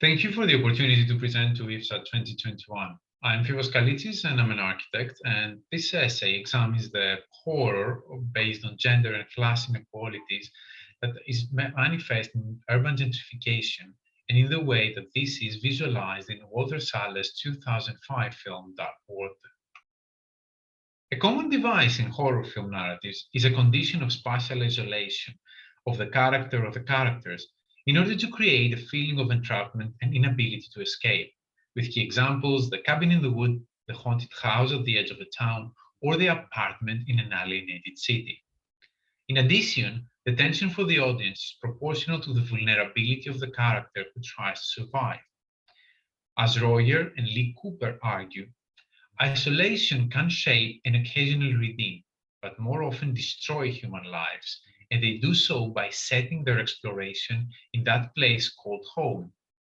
Thank you for the opportunity to present to IVSA 2021. I'm Phevos Kallitsis and I'm an architect, and this essay examines the horror based on gender and class inequalities that is manifest in urban gentrification and in the way that this is visualized in Walter Salles' 2005 film Dark Water. A common device in horror film narratives is a condition of spatial isolation of the character or the characters in order to create a feeling of entrapment and inability to escape, with key examples the cabin in the wood, the haunted house at the edge of a town, or the apartment in an alienated city. In addition, the tension for the audience is proportional to the vulnerability of the character who tries to survive. As Royer and Lee Cooper argue, isolation can shape and occasionally redeem, but more often destroy human lives, and they do so by setting their exploration in that place called home.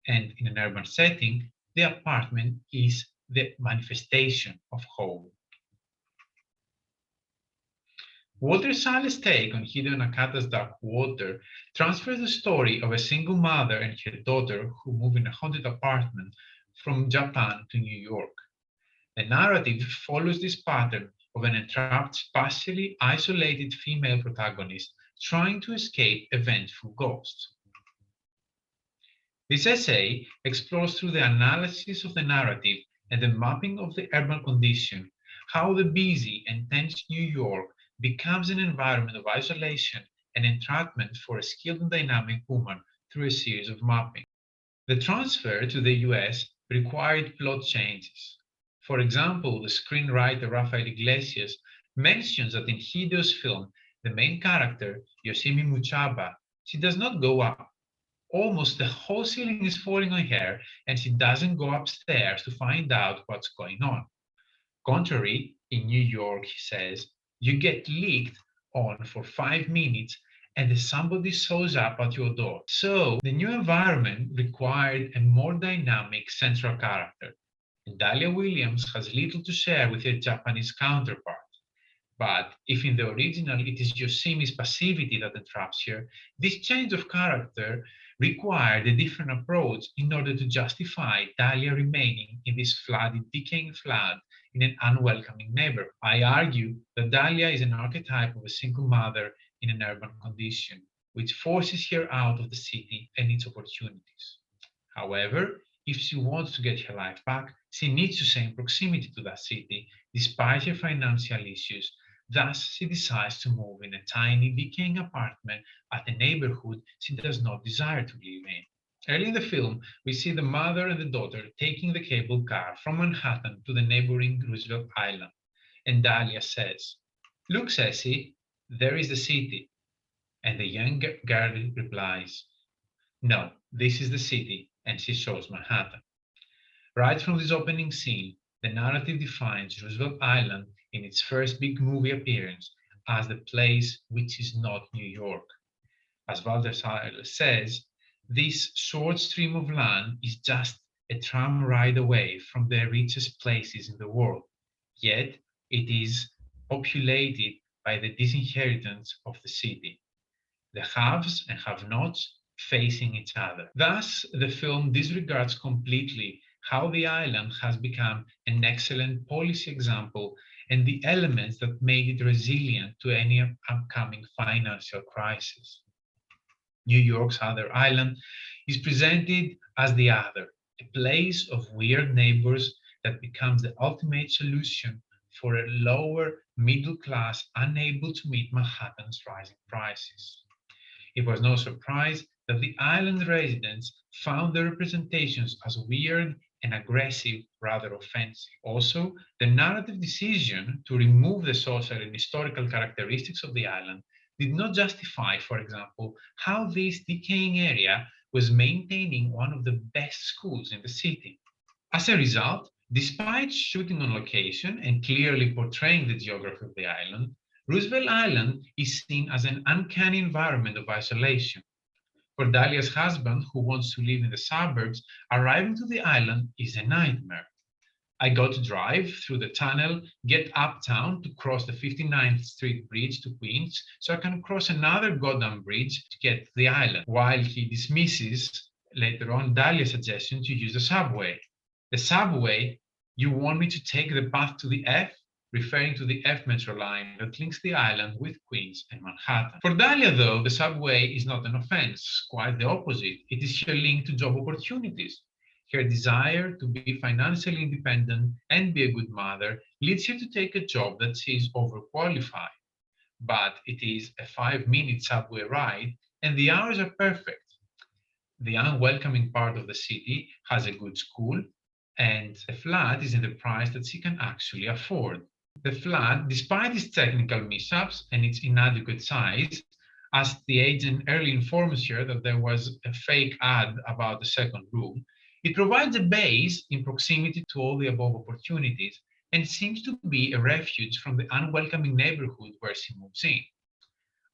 And in an urban setting, the apartment is the manifestation of home. Walter Salles' take on Hideo Nakata's Dark Water transfers the story of a single mother and her daughter who move in a haunted apartment from Japan to New York. The narrative follows this pattern of an entrapped, spatially isolated female protagonist trying to escape a vengeful ghost. This essay explores through the analysis of the narrative and the mapping of the urban condition how the busy and tense New York becomes an environment of isolation and entrapment for a skilled and dynamic woman through a series of mapping. The transfer to the US required plot changes. For example, the screenwriter Rafael Iglesias mentions that in Hideo's film, the main character, Yoshimi Muchaba, she does not go up. Almost the whole ceiling is falling on her, and she doesn't go upstairs to find out what's going on. Contrary, in New York, he says, you get leaked on for 5 minutes and then somebody shows up at your door. So the new environment required a more dynamic central character. And Dahlia Williams has little to share with her Japanese counterpart. But if in the original it is Yoshimi's passivity that entraps her, this change of character required a different approach in order to justify Dahlia remaining in this flooded, decaying flood in an unwelcoming neighborhood. I argue that Dahlia is an archetype of a single mother in an urban condition, which forces her out of the city and its opportunities. However, if she wants to get her life back, she needs to stay in proximity to that city, despite her financial issues. Thus, she decides to move in a tiny, decaying apartment at a neighborhood she does not desire to live in. Early in the film, we see the mother and the daughter taking the cable car from Manhattan to the neighboring Roosevelt Island. And Dahlia says, "Look, Ceci, there is the city." And the young girl replies, "No, this is the city," and she shows Manhattan. Right from this opening scene, the narrative defines Roosevelt Island in its first big movie appearance as the place which is not New York. As Walter Salles says, this short stream of land is just a tram ride away from the richest places in the world, yet it is populated by the disinheritance of the city, the haves and have-nots facing each other. Thus, the film disregards completely how the island has become an excellent policy example and the elements that made it resilient to any upcoming financial crisis. New York's other island is presented as the other, a place of weird neighbors that becomes the ultimate solution for a lower middle class unable to meet Manhattan's rising prices. It was no surprise that the island residents found the representations as weird and aggressive rather offensive. Also, the narrative decision to remove the social and historical characteristics of the island did not justify, for example, how this decaying area was maintaining one of the best schools in the city. As a result, despite shooting on location and clearly portraying the geography of the island, Roosevelt Island is seen as an uncanny environment of isolation. For Dahlia's husband, who wants to live in the suburbs, arriving to the island is a nightmare. I got to drive through the tunnel, get uptown to cross the 59th Street Bridge to Queens, so I can cross another goddamn bridge to get to the island, while he dismisses Later on, Dahlia's suggestion to use the subway. The subway, you want me to take the path to the F, referring to the F metro line that links the island with Queens and Manhattan. For Dahlia, though, the subway is not an offense, quite the opposite. It is her link to job opportunities. Her desire to be financially independent and be a good mother leads her to take a job that she is overqualified. But it is a 5-minute subway ride, and the hours are perfect. The unwelcoming part of the city has a good school, and the flat is in the price that she can actually afford. The flat, despite its technical mishaps and its inadequate size, as the agent early informs her that there was a fake ad about the second room, it provides a base in proximity to all the above opportunities and seems to be a refuge from the unwelcoming neighborhood where she moves in.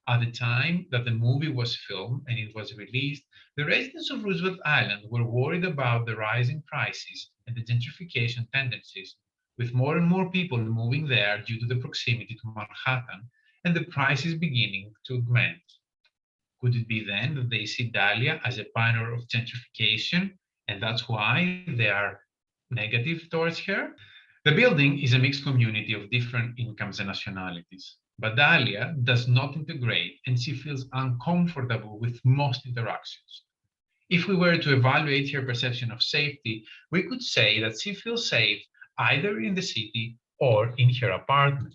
At the time that the movie was filmed and it was released, the residents of Roosevelt Island were worried about the rising prices and the gentrification tendencies, with more and more people moving there due to the proximity to Manhattan and the prices beginning to augment. Could it be then that they see Dahlia as a pioneer of gentrification, and that's why they are negative towards her? The building is a mixed community of different incomes and nationalities, but Dahlia does not integrate and she feels uncomfortable with most interactions. If we were to evaluate her perception of safety, we could say that she feels safe either in the city or in her apartment.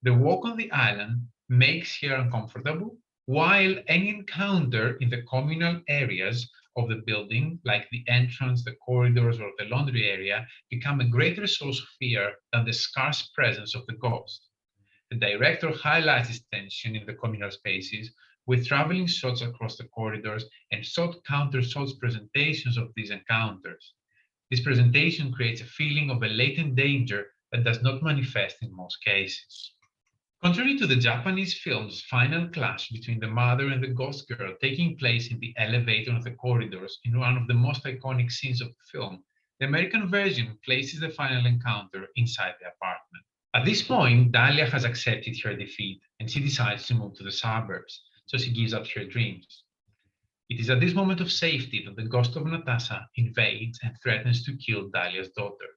The walk on the island makes her uncomfortable, while any encounter in the communal areas of the building, like the entrance, the corridors, or the laundry area, become a greater source of fear than the scarce presence of the ghost. The director highlights this tension in the communal spaces with traveling shots across the corridors and shot counter-shots presentations of these encounters. This presentation creates a feeling of a latent danger that does not manifest in most cases. Contrary to the Japanese film's final clash between the mother and the ghost girl taking place in the elevator of the corridors in one of the most iconic scenes of the film, the American version places the final encounter inside the apartment. At this point, Dahlia has accepted her defeat and she decides to move to the suburbs, so she gives up her dreams. It is at this moment of safety that the ghost of Natasha invades and threatens to kill Dahlia's daughter,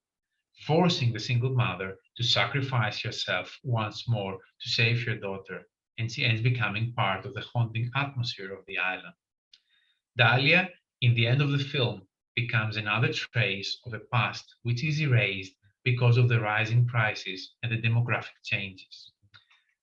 forcing the single mother to sacrifice herself once more to save her daughter, and she ends becoming part of the haunting atmosphere of the island. Dahlia, in the end of the film, becomes another trace of a past which is erased because of the rising prices and the demographic changes.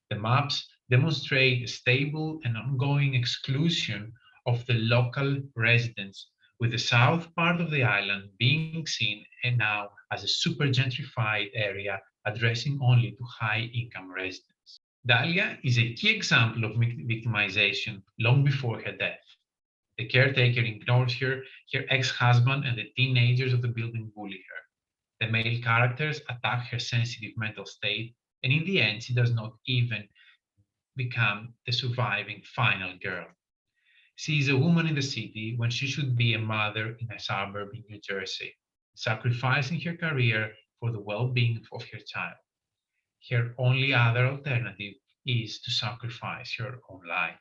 The maps demonstrate a stable and ongoing exclusion of the local residents, with the south part of the island being seen and now as a super gentrified area addressing only to high-income residents. Dahlia is a key example of victimization long before her death. The caretaker ignores her, her ex-husband and the teenagers of the building bully her. The male characters attack her sensitive mental state, and in the end, she does not even become the surviving final girl. She is a woman in the city when she should be a mother in a suburb in New Jersey, sacrificing her career for the well-being of her child. Her only other alternative is to sacrifice her own life.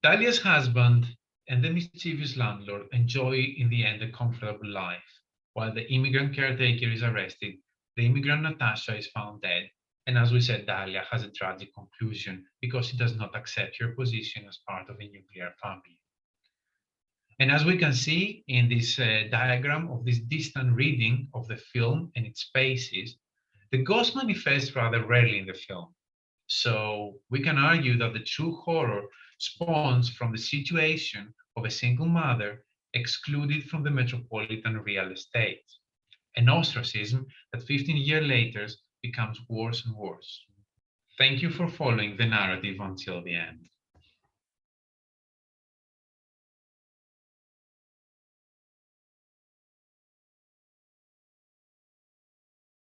Dahlia's husband and the mischievous landlord enjoy in the end a comfortable life. While the immigrant caretaker is arrested, the immigrant Natasha is found dead, and as we said, Dahlia has a tragic conclusion because she does not accept her position as part of a nuclear family. And as we can see in this diagram of this distant reading of the film and its spaces, the ghost manifests rather rarely in the film. So we can argue that the true horror spawns from the situation of a single mother excluded from the metropolitan real estate, an ostracism that 15 years later becomes worse and worse. Thank you for following the narrative until the end.